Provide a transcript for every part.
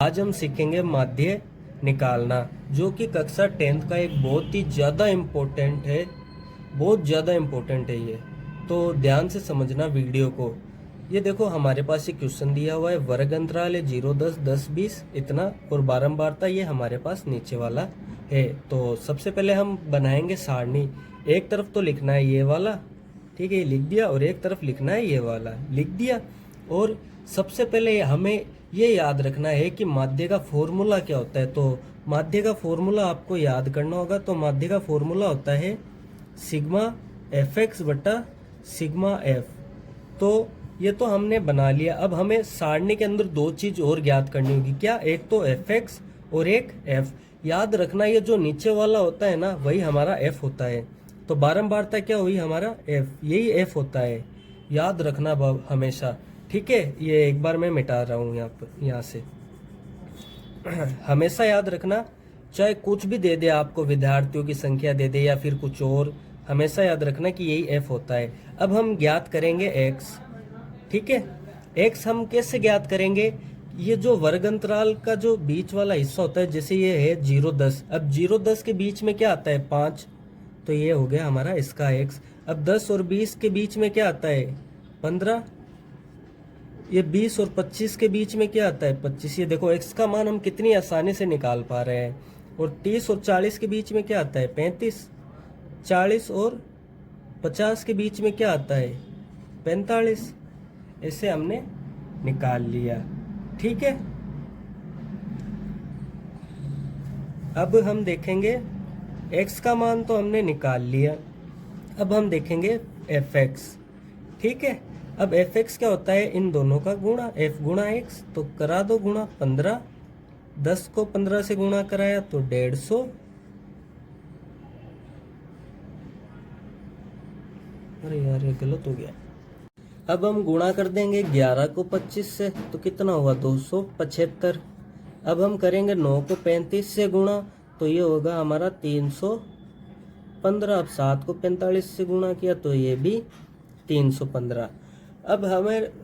आज हम सीखेंगे माध्य निकालना, जो कि कक्षा 10th का एक बहुत ही ज़्यादा इम्पोर्टेंट है, बहुत ज़्यादा इम्पोर्टेंट है ये। तो ध्यान से समझना वीडियो को। ये देखो हमारे पास ये क्वेश्चन दिया हुआ है, वर्ग अंतराल है 0, 10, 10, 20 इतना, और बारंबारता ये हमारे पास नीचे वाला है। तो सबसे पहले हम बनाएंगे सारणी। एक तरफ तो लिखना है ये वाला, ठीक है, ये लिख दिया, और एक तरफ लिखना है ये वाला, लिख दिया। और सबसे पहले हमें ये याद रखना है कि माध्य का फॉर्मूला क्या होता है। तो माध्य का फॉर्मूला आपको याद करना होगा। तो माध्य का फॉर्मूला होता है सिग्मा एफ एक्स बटा सिग्मा एफ। तो ये तो हमने बना लिया। अब हमें सारणी के अंदर दो चीज और ज्ञात करनी होगी। क्या? एक तो एफ एक्स और एक एफ। याद रखना ये जो नीचे वाला होता है ना, वही हमारा एफ होता है। तो बारंबारता क्या हुई? हमारा एफ, यही एफ होता है। याद रखना हमेशा, ठीक है। ये एक बार मैं मिटा रहा हूँ यहाँ से। हमेशा याद रखना, चाहे कुछ भी दे दे आपको, विद्यार्थियों की संख्या दे दे या फिर कुछ और, हमेशा याद रखना कि यही एफ होता है। अब हम ज्ञात करेंगे एक्स, ठीक है। एक्स हम कैसे ज्ञात करेंगे? ये जो वर्ग अंतराल का जो बीच वाला हिस्सा होता है, जैसे ये है 0, 10। अब 0, 10 के बीच में क्या आता है? 5। तो ये हो गया हमारा इसका एक्स। अब 10 और 20 के बीच में क्या आता है? 15। ये 20 और 25 के बीच में क्या आता है? 25। ये देखो एक्स का मान हम कितनी आसानी से निकाल पा रहे हैं। और 30 और 40 के बीच में क्या आता है? 35। 40 और 50 के बीच में क्या आता है? 45। ऐसे हमने निकाल लिया, ठीक है। अब हम देखेंगे x का मान तो हमने निकाल लिया। अब हम देखेंगे fx, ठीक है। अब fx क्या होता है? इन दोनों का गुणा, f गुणा x। तो करा दो गुणा, 15। 10 को 15 से गुणा कराया तो 150। अरे यार ये गलत हो गया। अब हम गुणा कर देंगे 11 को 25 से, तो कितना हुआ? 275। अब हम करेंगे 9 को 35 से गुणा, तो ये होगा हमारा 315। अब 7 को 45 से गुणा किया तो ये भी 315। अब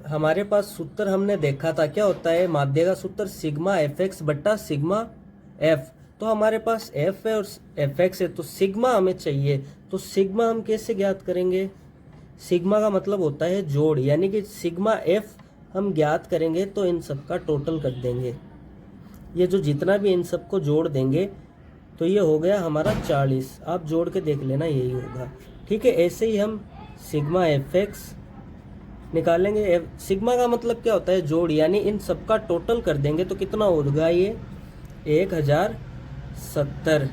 हमारे पास सूत्र हमने देखा था, क्या होता है माध्य का सूत्र? सिग्मा एफ एक्स बट्टा सिग्मा एफ। तो हमारे पास एफ है और एफ एक्स है, तो सिग्मा हमें चाहिए। तो सिग्मा हम कैसे ज्ञात करेंगे? सिग्मा का मतलब होता है जोड़, यानी कि सिग्मा एफ हम ज्ञात करेंगे तो इन सब का टोटल कर देंगे। ये जो जितना भी इन सबको जोड़ देंगे तो ये हो गया हमारा 40। आप जोड़ के देख लेना, यही होगा, ठीक है। ऐसे ही हम सिग्मा एफ एक्स निकालेंगे। सिग्मा का मतलब क्या होता है? जोड़, यानी इन सबका टोटल कर देंगे तो कितना होगा? ये 1070,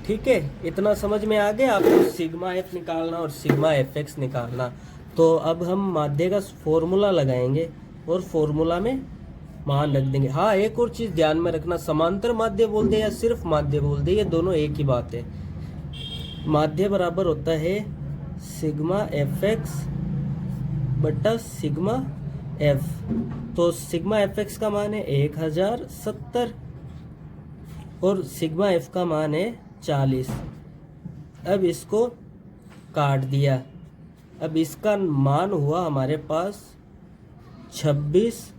ठीक है। इतना समझ में आ गया आपको सिग्मा एफ निकालना और सिग्मा एफ एक्स निकालना। तो अब हम माध्य का फॉर्मूला लगाएंगे और फॉर्मूला में मान रख देंगे। हाँ, एक और चीज ध्यान में रखना, समांतर माध्य बोल दे या सिर्फ माध्य बोल दे, ये दोनों एक ही बात है। माध्य बराबर होता है सिग्मा एफ एक्स बट्टा सिग्मा एफ। तो सिग्मा एफ एक्स का मान है 1070 और सिग्मा एफ का मान है 40। अब इसको काट दिया। अब इसका मान हुआ हमारे पास 26